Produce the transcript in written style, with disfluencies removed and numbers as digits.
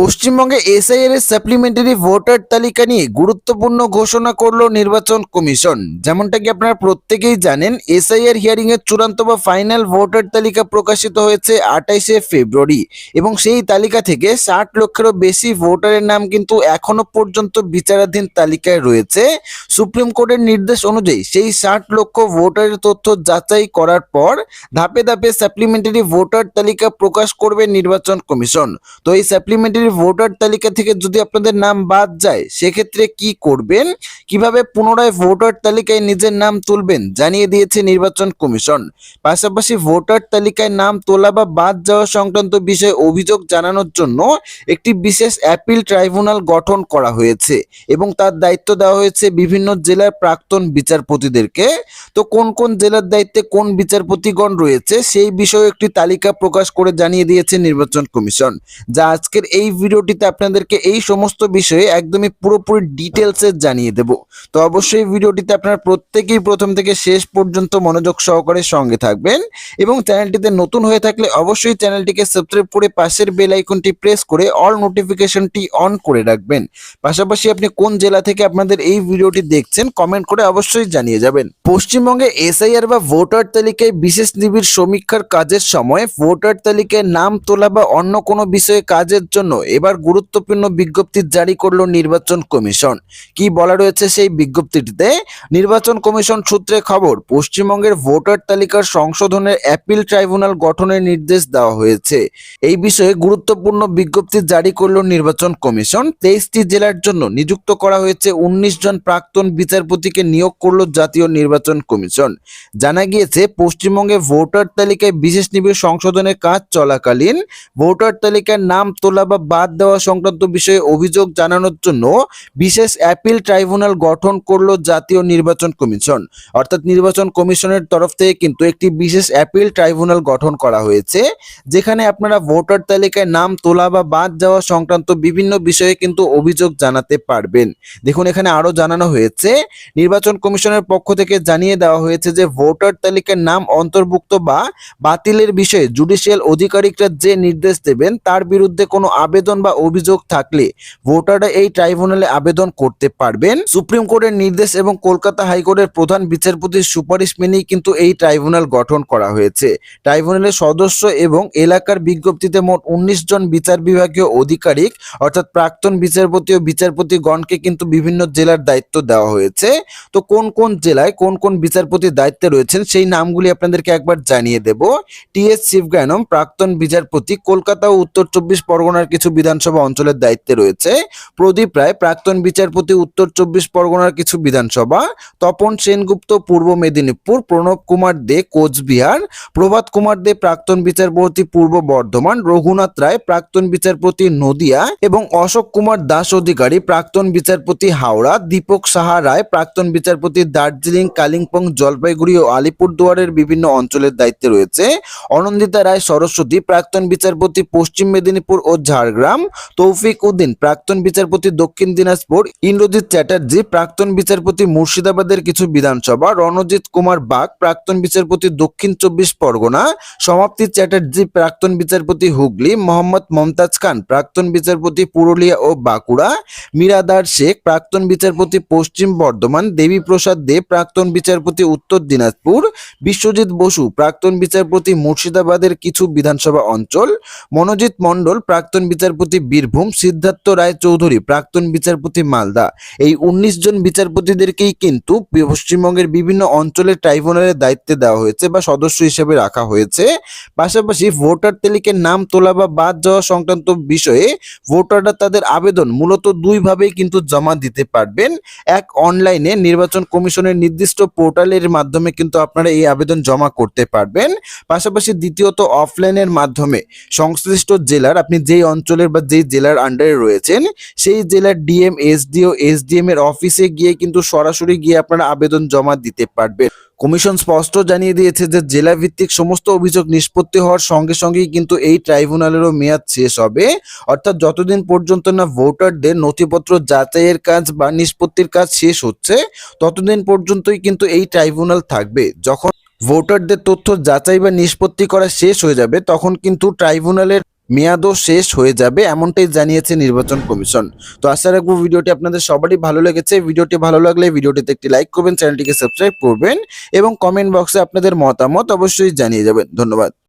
পশ্চিমবঙ্গে এসআইআর এর supplementary voter তালিকা নিয়ে গুরুত্বপূর্ণ ঘোষণা করলো নির্বাচন কমিশন। যেমনটা কি আপনারা প্রত্যেকেই জানেন, এসআইআর হিয়ারিং এর চূড়ান্ত বা ফাইনাল ভোটার তালিকা প্রকাশিত হয়েছে 28শে ফেব্রুয়ারি এবং সেই তালিকা থেকে 60 লক্ষেরও বেশি ভোটারের নাম কিন্তু এখনো পর্যন্ত বিচারাধীন তালিকায় রয়েছে। সুপ্রিম কোর্টের নির্দেশ অনুযায়ী সেই 60 লক্ষ ভোটারের তথ্য যাচাই করার পর ধাপে ধাপে সাপ্লিমেন্টারি ভোটার তালিকা প্রকাশ করবে নির্বাচন কমিশন। তো এই সাপ্লিমেন্টারি ভোটার তালিকা থেকে যদি আপনাদের নাম বাদ যায় সেক্ষেত্রে কি করবেন, কিভাবে পুনরায় ভোটার তালিকায় নিজের নাম তুলবেন জানিয়ে দিয়েছে নির্বাচন কমিশন। পাশাপাশি ভোটার তালিকায় নাম তোলা বা বাদ যাওয়া সংক্রান্ত বিষয়ে অভিযোগ জানানোর জন্য একটি বিশেষ অ্যাপিল ট্রাইব্যুনাল গঠন করা হয়েছে এবং তার দায়িত্ব দেওয়া হয়েছে বিভিন্ন জেলার প্রাক্তন বিচারপতিদেরকে। তো কোন কোন জেলার দায়িত্বে কোন বিচারপতিগণ রয়েছে সেই বিষয়ে একটি তালিকা প্রকাশ করে জানিয়ে দিয়েছে নির্বাচন কমিশন, যা আজকের এই ভিডিওটিতে আপনাদেরকে এই সমস্ত বিষয়ে একদমই পুরোপুরি ডিটেলসে জানিয়ে দেব। তো অবশ্যই ভিডিওটিতে আপনারা প্রত্যেকেই প্রথম থেকে শেষ পর্যন্ত মনোযোগ সহকারে সঙ্গে থাকবেন এবং চ্যানেলটিতে নতুন হয়ে থাকলে অবশ্যই চ্যানেলটিকে সাবস্ক্রাইব করে পাশের বেল আইকনটি প্রেস করে অল নোটিফিকেশনটি অন করে রাখবেন। পাশাপাশি আপনি কোন জেলা থেকে আপনাদের এই ভিডিওটি দেখছেন কমেন্ট করে অবশ্যই জানিয়ে যাবেন। পশ্চিমবঙ্গে এসআইআর বা ভোটার তালিকায় বিশেষ নিবিড় সমীক্ষার কাজের সময় ভোটার তালিকায় নাম তোলা বা অন্য কোনো বিষয়ে কাজের জন্য এবার গুরুত্বপূর্ণ বিজ্ঞপ্তি জারি করলো নির্বাচন কমিশন। কি বলা রয়েছে সেই বিজ্ঞপ্তিটিতে? নির্বাচন কমিশন সূত্রে খবর, পশ্চিমবঙ্গের ভোটার তালিকার সংশোধনের অ্যাপিল ট্রাইব্যুনাল গঠনের নির্দেশ দেওয়া হয়েছে। এই বিষয়ে গুরুত্বপূর্ণ বিজ্ঞপ্তি জারি করলো নির্বাচন কমিশন। 23টি জেলার জন্য নিযুক্ত করা হয়েছে 19 জন প্রাক্তন বিচারপতিকে নিয়োগ করলো জাতীয় নির্বাচন কমিশন। জানা গিয়েছে, পশ্চিমবঙ্গে ভোটার তালিকায় বিশেষ নিবিড় সংশোধনের কাজ চলাকালীন ভোটার তালিকার নাম তোলা বা বাদ দেওয়া সংক্রান্ত বিষয়ে অভিযোগ জানানোর জন্য বিশেষ অ্যাপিল ট্রাইব্যুনাল গঠন করলো জাতীয় নির্বাচন কমিশন। অর্থাৎ নির্বাচন কমিশনের তরফ থেকে কিন্তু একটি বিশেষ অ্যাপিল ট্রাইব্যুনাল গঠন করা হয়েছে, যেখানে আপনারা ভোটার তালিকায় নাম তোলা বা বাদ যাওয়া সংক্রান্ত বিভিন্ন বিষয়ে কিন্তু অভিযোগ জানাতে পারবেন। দেখুন, এখানে আরো জানানো হয়েছে, নির্বাচন কমিশনের পক্ষ থেকে জানিয়ে দেওয়া হয়েছে যে ভোটার তালিকার নাম অন্তর্ভুক্ত বা বাতিলের বিষয়ে জুডিশিয়াল আধিকারিকরা যে নির্দেশ দেবেন তার বিরুদ্ধে কোনো আবেদন বা অভিযোগ থাকলে ভোটাররা এই ট্রাইব্যুনালে আবেদন করতে পারবেন। সুপ্রিম কোর্টের নির্দেশ এবং কলকাতা হাইকোর্টের প্রধান বিচারপতির সুপারিশ মেনেই কিন্তু এই ট্রাইব্যুনাল গঠন করা হয়েছে। ট্রাইব্যুনালের সদস্য এবং এলাকার বিজ্ঞপ্তিতে মোট 19 জন বিচার বিভাগীয় আধিকারিক অর্থাৎ প্রাক্তন বিচারপতি ও বিচারপতিগণকে কিন্তু বিভিন্ন জেলার দায়িত্ব দেওয়া হয়েছে। তো কোন কোন জেলায় কোন কোন বিচারপতির দায়িত্বে রয়েছেন সেই নামগুলি আপনাদেরকে একবার জানিয়ে দেব। টি.এস. শিবগায়নম প্রাক্তন বিচারপতি, কলকাতা ও উত্তর 24 পরগনার কিছু বিধানসভা অঞ্চলের দায়িত্বে রয়েছে। প্রদীপ রায় প্রাক্তন বিচারপতি, উত্তর 24 পরগনার কিছু বিধানসভা। তপন সেনগুপ্ত পূর্ব মেদিনীপুর। প্রণব কুমার দে কোচবিহার। প্রভাত কুমার দে প্রাক্তন বিচারপতি, পূর্ব বর্ধমান। রঘুনাথ রায় প্রাক্তন বিচারপতি, নদিয়া এবং অশোক কুমার দাস অধিকারী প্রাক্তন বিচারপতি, হাওড়া। দীপক সাহা রায় প্রাক্তন বিচারপতি, দার্জিলিং, কালিম্পং, জলপাইগুড়ি ও আলিপুরদুয়ারের বিভিন্ন অঞ্চলের দায়িত্বে রয়েছে। অনন্দিতা রায় সরস্বতী প্রাক্তন বিচারপতি, পশ্চিম মেদিনীপুর ও ঝাড়গ্রাম। তৌফিক উদ্দিন প্রাক্তন বিচারপতি, দক্ষিণ দিনাজপুর। ইন্দ্রজিৎ চ্যাটার্জি প্রাক্তন বিচারপতি, মুর্শিদাবাদের কিছু বিধানসভা। রণজিৎ কুমার বাগ প্রাক্তন বিচারপতি, দক্ষিণ 24 পরগনা। সমাপ্তি চ্যাটার্জি প্রাক্তন বিচারপতি, হুগলি। মোহাম্মদ মমতাজ খান প্রাক্তন বিচারপতি, পুরুলিয়া ও বাঁকুড়া। মীরাদার শেখ প্রাক্তন বিচারপতি, পশ্চিম বর্ধমান। দেবীপ্রসাদ দে প্রাক্তন বিচারপতি, উত্তর দিনাজপুর। বিশ্বজিৎ বসু প্রাক্তন বিচারপতি, মুর্শিদাবাদের কিছু বিধানসভা অঞ্চল। মনোজিৎ মণ্ডল প্রাক্তন বিচারপতি, বীরভূম। সিদ্ধার্থ রায় চৌধুরী প্রাক্তন বিচারপতি, মালদা। এই 19 জন বিচারপতিদেরকেই কিন্তু পশ্চিমবঙ্গের বিভিন্ন অঞ্চলের ট্রাইব্যুনালের দায়িত্বে দেওয়া হয়েছে বা সদস্য হিসেবে রাখা হয়েছে। পাশাপাশি ভোটার তালিকায় নাম তোলা বা বাদ যাওয়া সংক্রান্ত বিষয়ে ভোটাররা তাদের আবেদন মূলত দুইভাবেই কিন্তু জমা দিতে পারবেন। এক, অনলাইনে নির্বাচন কমিশনের নির্দিষ্ট পোর্টালের মাধ্যমে কিন্তু আপনারা এই আবেদন জমা করতে পারবেন। পাশাপাশি দ্বিতীয়ত, অফলাইনের মাধ্যমে সংশ্লিষ্ট জেলার, আপনি যেই অঞ্চলের বা যেই জেলার আন্ডারে রয়েছেন সেই জেলার ডিএম, এসডিও, এসডিএম এর অফিসে গিয়ে কিন্তু সরাসরি গিয়ে আপনারা আবেদন জমা দিতে পারবেন। কমিশন স্পষ্ট জানিয়ে দিয়েছে যে জেলা ভিত্তিক সমস্ত অভিযোগ নিষ্পত্তি হওয়ার সঙ্গে সঙ্গেই কিন্তু এই ট্রাইব্যুনালেরও মেয়াদ শেষ হবে। অর্থাৎ যতদিন পর্যন্ত না ভোটারদের নথিপত্র যাচাইয়ের কাজ বা নিষ্পত্তির কাজ শেষ হচ্ছে ততদিন পর্যন্তই কিন্তু এই ট্রাইব্যুনাল থাকবে। যখন ভোটারদের তথ্য যাচাই বা নিষ্পত্তি করা শেষ হয়ে যাবে তখন কিন্তু ট্রাইব্যুনালের মেয়াদও শেষ হয়ে যাবে, এমনটাই জানিয়েছে নির্বাচন কমিশন। তো আশা রাখবো ভিডিওটি আপনাদের সবারই ভালো লেগেছে। ভিডিওটি ভালো লাগলে ভিডিওটিতে একটি লাইক করবেন, চ্যানেলটিকে সাবস্ক্রাইব করবেন এবং কমেন্ট বক্সে আপনাদের মতামত অবশ্যই জানিয়ে যাবেন। ধন্যবাদ।